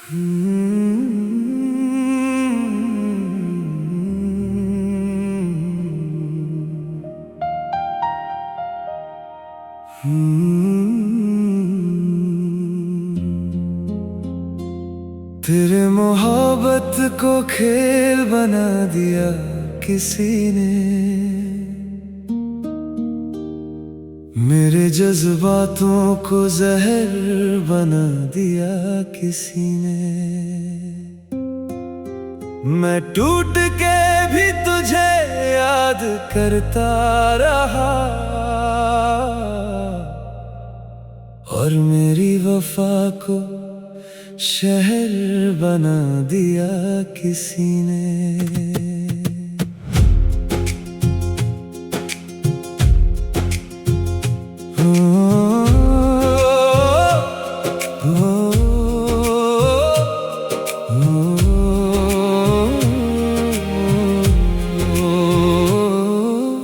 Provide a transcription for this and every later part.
तेरे मोहब्बत को खेल बना दिया किसी ने, मेरे जज्बातों को जहर बना दिया किसी ने। मैं टूट के भी तुझे याद करता रहा और मेरी वफा को शहर बना दिया किसी ने।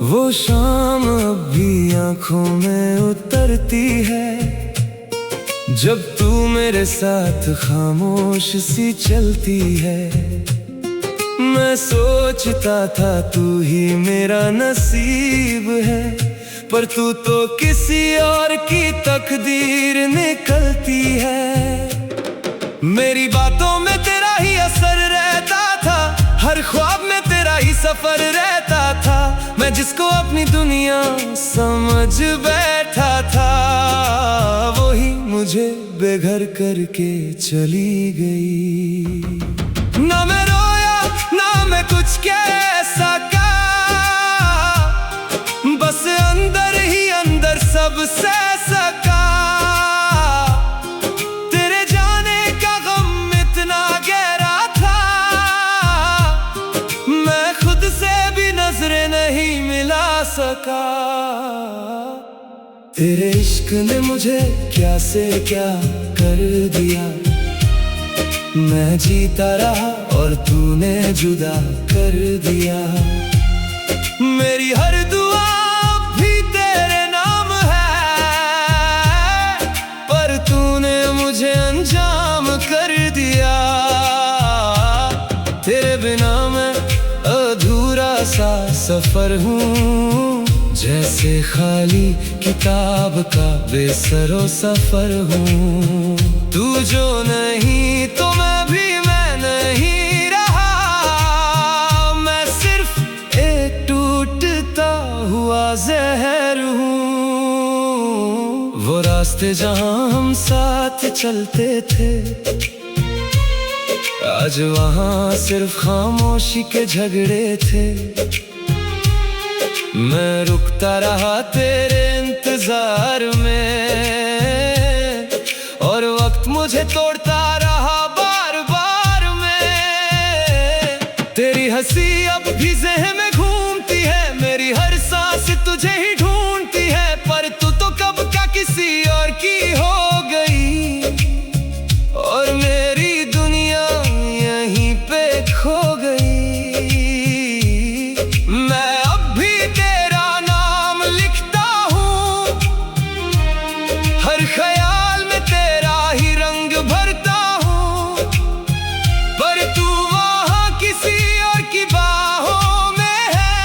वो शाम अब भी आँखों में उतरती है जब तू मेरे साथ खामोश सी चलती है। मैं सोचता था तू ही मेरा नसीब है, पर तू तो किसी और की तकदीर निकलती है। मेरी बातों में तेरा ही असर रहता था, हर ख्वाब में तेरा ही सफर रहता था। मैं जिसको अपनी दुनिया समझ बैठा था, वही मुझे बेघर करके चली गई। ना मैं रोया ना मैं कुछ कह सका, बस अंदर ही अंदर सब सह सका। तेरे जाने का गम इतना गहरा था, मैं खुद से भी नजरें नहीं मिला सका। तेरे इश्क ने मुझे क्या से क्या कर दिया, मैं जीता रहा और तूने जुदा कर दिया। मेरी हर दुआ भी तेरे नाम है, पर तूने मुझे अंजाम कर दिया। तेरे बिना मैं अधूरा सा सफर हूँ, जैसे खाली किताब का बेसरो सफर हूँ। तू जो नहीं तो मैं नहीं रहा, मैं सिर्फ एक टूटता हुआ जहर हूँ। वो रास्ते जहाँ हम साथ चलते थे, आज वहाँ सिर्फ खामोशी के झगड़े थे। मैं रुकता रहा तेरे इंतजार में, और वक्त मुझे तोड़ता रहा बार बार में। तेरी हंसी अब भी ज़हन में घूमती है, मेरी हर सांस तुझे ही ढूंढती है। पर तू तो कब का किसी और की हो गई, और मेरी दुनिया यहीं पे खो गई। ख्याल में तेरा ही रंग भरता हूँ, पर तू वहाँ किसी और की बाहों में है,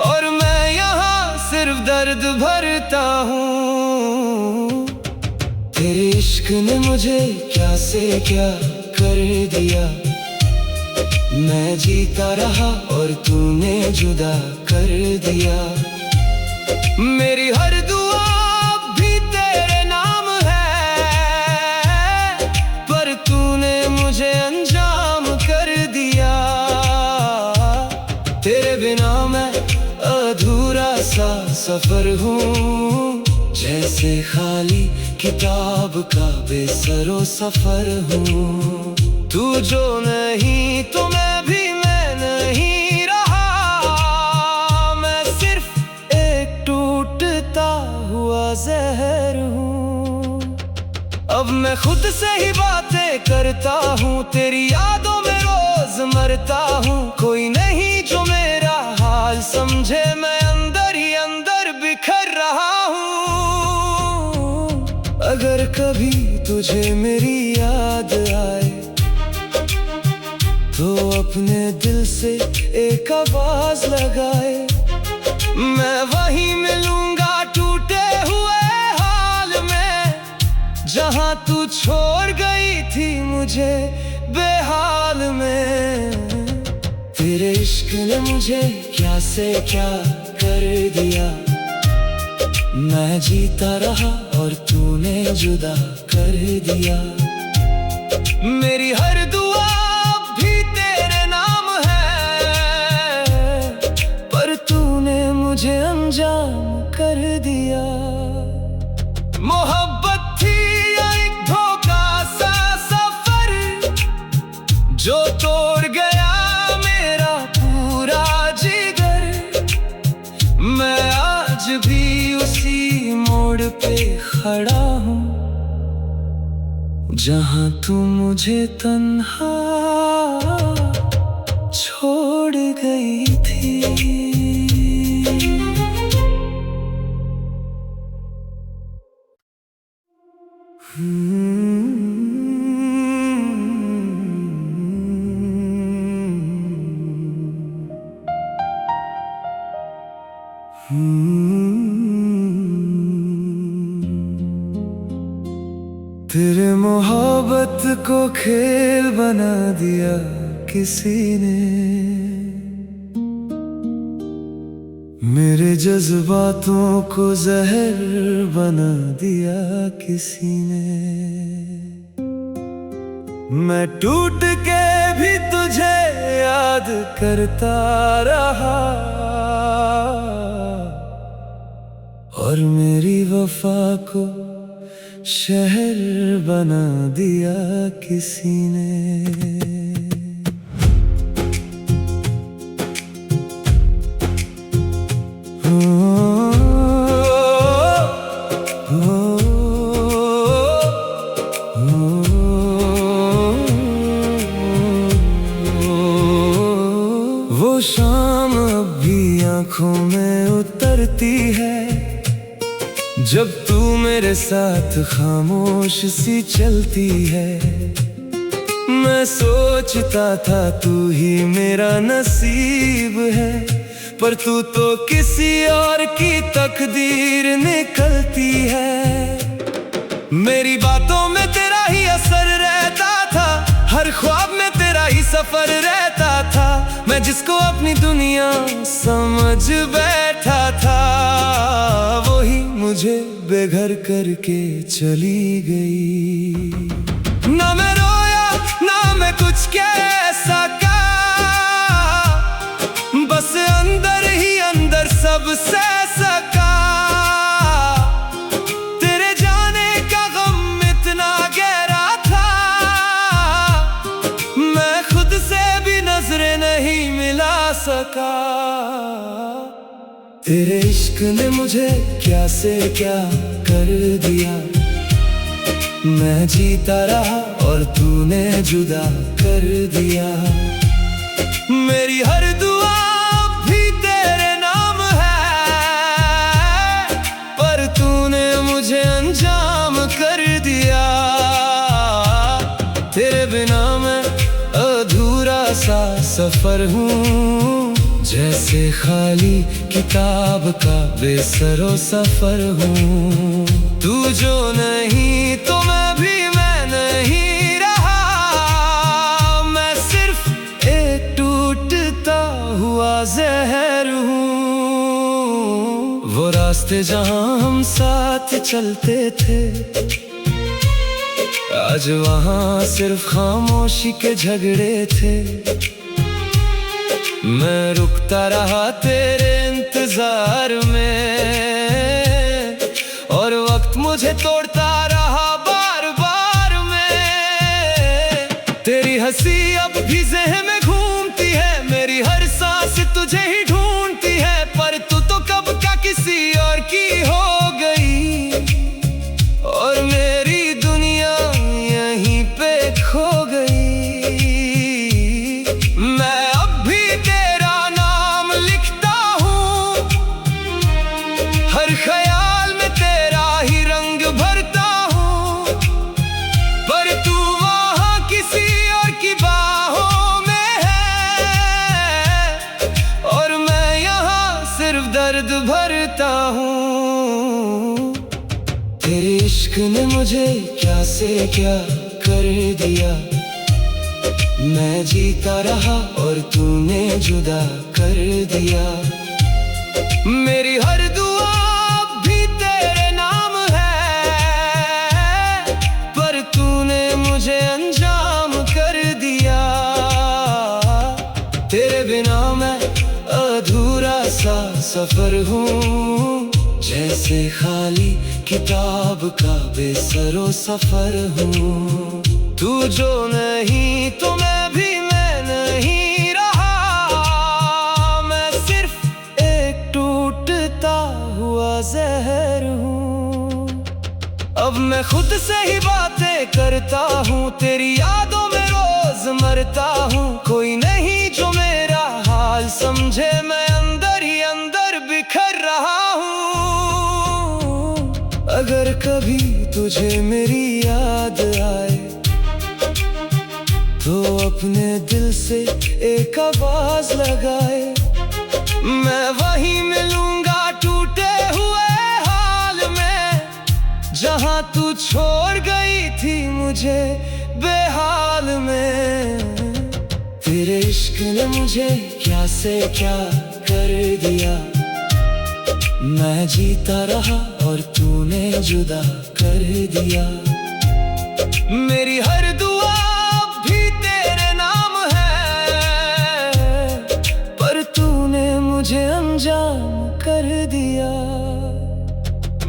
और मैं यहाँ सिर्फ दर्द भरता हूँ। तेरे इश्क ने मुझे क्या से क्या कर दिया, मैं जीता रहा और तूने जुदा कर दिया। मेरी हर दुआ भी तेरे नाम है, पर तूने मुझे अंजाम कर दिया। तेरे बिना मैं अधूरा सा सफर हूँ, जैसे खाली किताब का बेसरो सफर हूँ। तू जो नहीं तो मैं नहीं रहा, मैं सिर्फ एक टूटता हुआ जहर हूँ। अब मैं खुद से ही बातें करता हूँ, तेरी यादों में रोज मरता हूँ। कोई नहीं जो मेरा हाल समझे, मैं अंदर ही अंदर बिखर रहा हूँ। अगर कभी तुझे मेरी याद आए तो अपने दिल से एक आवाज लगाए। मैं वहीं मिलूंगा टूटे हुए हाल में, जहां तू छोड़ गई थी मुझे बेहाल में। तेरे इश्क ने मुझे क्या से क्या कर दिया, मैं जीता रहा और तूने जुदा कर दिया। मेरी हर दुआ भी तेरे नाम है, पर तूने मुझे अनजान कर दिया। मोहब्बत थी या एक धोखा सा सफर, जो तोड़ गया मेरा पूरा जिगर। मैं आज भी उसी मोड़ पे खड़ा हूँ, जहाँ तू मुझे तन्हा छोड़ गई थी। तेरे मोहब्बत को खेल बना दिया किसी ने, मेरे जज्बातों को जहर बना दिया किसी ने। मैं टूट के भी तुझे याद करता रहा, और मेरी वफा को शहर बना दिया किसी ने। वो शाम अब भी आँखों में उतरती है, जब तू मेरे साथ खामोश सी चलती है। मैं सोचता था तू ही मेरा नसीब है, पर तू तो किसी और की तकदीर निकलती है। मेरी बातों में तेरा ही असर रहता था, हर ख्वाब में तेरा ही सफर रहता था। मैं जिसको अपनी दुनिया समझ बैठा था, वही मुझे बेघर करके चली गई। ना मैं रोया ना मैं कुछ कह सका, बस अंदर ही अंदर सब सह सका। तेरे जाने का गम इतना गहरा था, मैं खुद से भी नजरें नहीं मिला सका। तेरे इश्क ने मुझे क्या से क्या कर दिया, मैं जीता रहा और तूने जुदा कर दिया। मेरी हर दुआ भी तेरे नाम है, पर तूने मुझे अंजाम कर दिया। तेरे बिना मैं अधूरा सा सफर हूँ, जैसे खाली किताब का बेसरो सफर हूँ। तू जो नहीं तो मैं नहीं रहा, मैं सिर्फ एक टूटता हुआ जहर हूँ। वो रास्ते जहाँ हम साथ चलते थे, आज वहाँ सिर्फ खामोशी के झगड़े थे। मैं रुकता रहा तेरे इंतजार में, और वक्त मुझे तोड़ता रहा बार बार में। तेरी हंसी अब भी ज़हन में घूमती है, मेरी हर सांस तुझे ही ढूंढती है। पर तू तो कब का किसी और की हो गई, और मेरी दुनिया यहीं पे खो गई। मैं अब भी तेरा नाम लिखता हूँ इश्क ने मुझे क्या से क्या कर दिया। मैं जीता रहा और तूने जुदा कर दिया। मेरी हर दुआ भी तेरे नाम है, पर तूने मुझे अंजाम कर दिया। तेरे बिना मैं अधूरा सा सफर हूँ, जैसे खाली किताब का बेसरो सफर हूँ। तू जो नहीं तो मैं भी मैं नहीं रहा। मैं सिर्फ एक टूटता हुआ जहर हूँ। अब मैं खुद से ही बातें करता हूँ, तेरी यादों में रोज मरता हूँ। कोई नहीं जो मेरा हाल समझे, मैं अंदर ही अंदर बिखर रहा हूँ। अगर कभी तुझे मेरी याद आए तो अपने दिल से एक आवाज लगाए। मैं वहीं मिलूंगा टूटे हुए हाल में, जहां तू छोड़ गई थी मुझे बेहाल में। तेरे इश्क ने मुझे क्या से क्या कर दिया। मैं जीता रहा और तूने जुदा कर दिया। मेरी हर दुआ भी तेरे नाम है, पर तूने मुझे अंजाम कर दिया।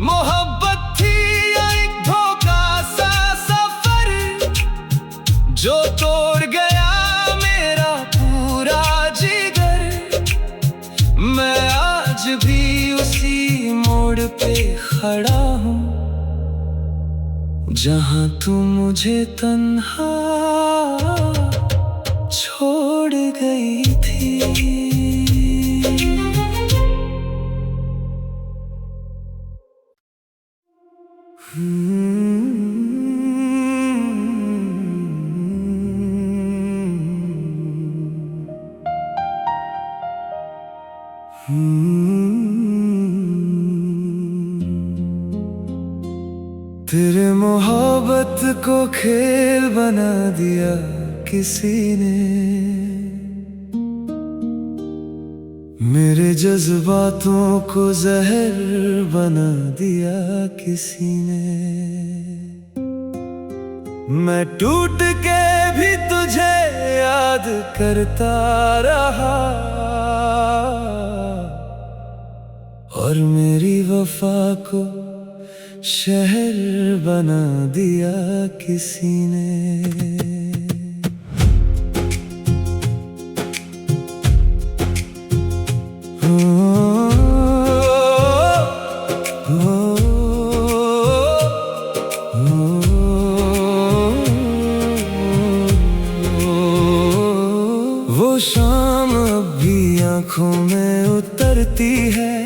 मोहब्बत थी या एक धोखा सा सफर, जो तोड़ गया मेरा पूरा जिगर। मैं आज भी उसी मोड़ पे खड़ा हूँ, जहाँ तू मुझे तन्हा छोड़ गई थी। तेरे मोहब्बत को खेल बना दिया किसी ने, मेरे जज्बातों को जहर बना दिया किसी ने। मैं टूट के भी तुझे याद करता रहा, और मेरी वफा को शहर बना दिया किसी ने। वो शाम अब भी आँखों में उतरती है,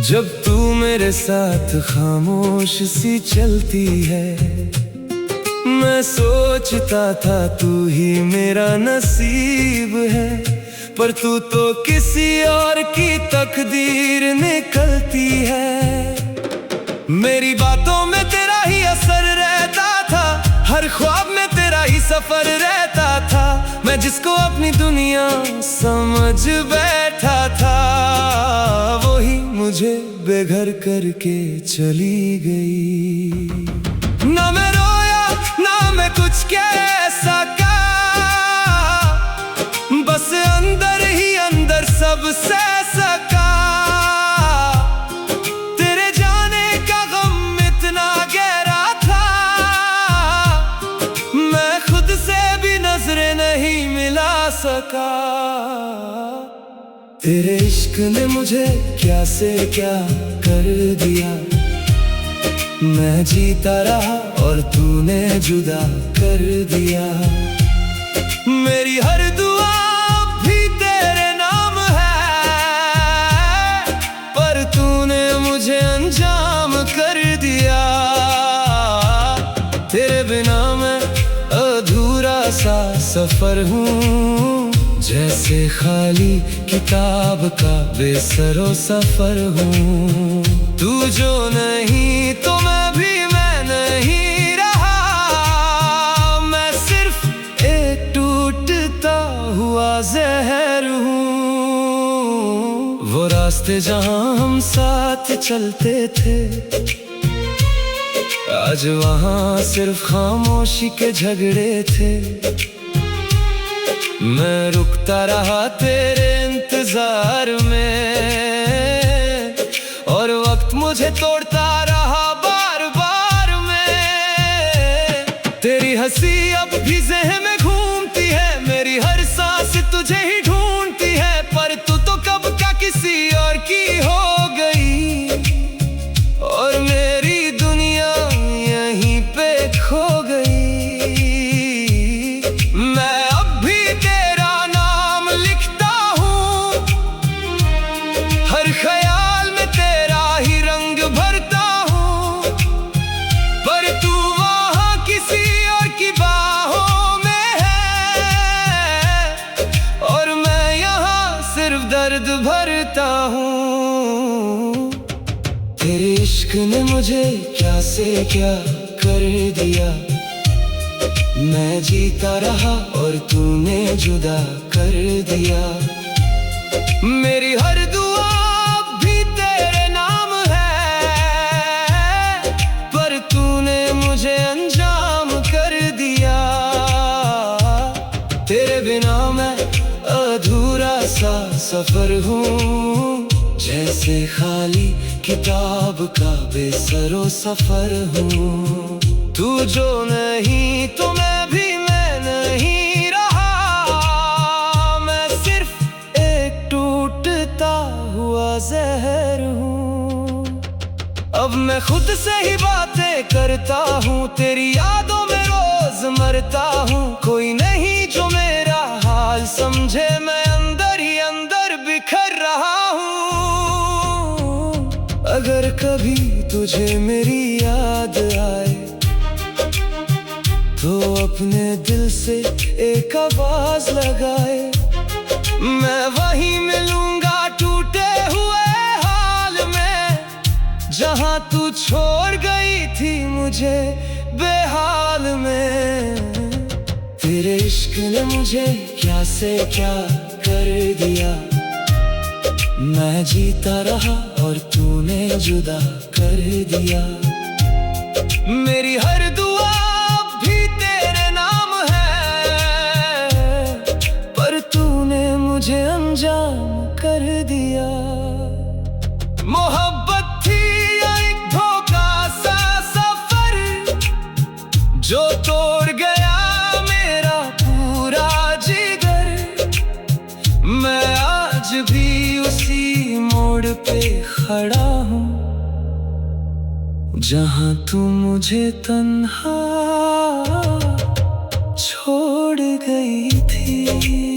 जब तू मेरे साथ खामोश सी चलती है। मैं सोचता था तू ही मेरा नसीब है, पर तू तो किसी और की तकदीर निकलती है। मेरी बातों में तेरा ही असर रहता था, हर ख्वाब में तेरा ही सफर रहता था। मैं जिसको अपनी दुनिया समझ बैठा था, वही मुझे बेघर करके चली गई। ना मैं रोया ना मैं कुछ कह सका, बस अंदर ही अंदर सब सह सका। तेरे जाने का गम इतना गहरा था, मैं खुद से भी नजरें नहीं मिला सका। तेरे इश्क ने मुझे क्या से क्या कर दिया। मैं जीता रहा और तूने जुदा कर दिया। मेरी हर दुआ भी तेरे नाम है, पर तूने मुझे अंजाम कर दिया। तेरे बिना मैं अधूरा सा सफर हूँ, जैसे खाली किताब का बेसरो सफर हूँ। तू जो नहीं तो मैं भी रास्ते जहां हम साथ चलते थे, आज वहां सिर्फ खामोशी के झगड़े थे। मैं रुकता रहा तेरे इंतजार में, और वक्त मुझे तोड़ता रहा बार बार में। तेरी हंसी अब भी ज़हन में घूमती है, मेरी हर सांस तुझे ही ढूंढती है। पर तू तो कब का किसी और की हो गई, और मेरी दुनिया यहीं पे खो गई। मैं अब भी तेरा नाम लिखता हूँ, हर ख्याल में तेरा ही रंग भरता हूँ। पर तू वहाँ किसी और की बाहों में है, और मैं यहाँ सिर्फ दर्द भरता हूँ। तेरे इश्क ने मुझे क्या से क्या कर दिया, मैं जीता रहा और तूने जुदा कर दिया। मेरी हर दुआ भी तेरे नाम है, पर तूने मुझे अंजाम कर दिया। तेरे बिना मैं अधूरा सा सफर हूँ, जैसे खाली किताब का बेसरो सफर हूँ। तू जो नहीं तो मैं नहीं रहा, मैं सिर्फ एक टूटता हुआ जहर हूँ। अब मैं खुद से ही बातें करता हूँ, तेरी यादों में रोज मरता हूँ। कोई नहीं जो मेरा हाल समझे, मैं अंदर ही अंदर बिखर रहा हूँ। अगर कभी तुझे मेरी याद आए, तो अपने दिल से एक आवाज लगाए। मैं वहीं मिलूंगा टूटे हुए हाल में, जहां तू छोड़ गई थी मुझे बेहाल में। तेरे इश्क ने मुझे क्या से क्या कर दिया, मैं जीता रहा और तूने जुदा कर दिया। मेरी हर दुआ भी तेरे नाम है, पर तूने मुझे अंजाम कर दिया। मोहब्बत थी या एक धोखा सा सफर, जो तोड़ गया मेरा पूरा जिगर। मैं आज भी उसी मोड़ पे खड़ा हूँ, जहाँ तू मुझे तन्हा छोड़ गई थी।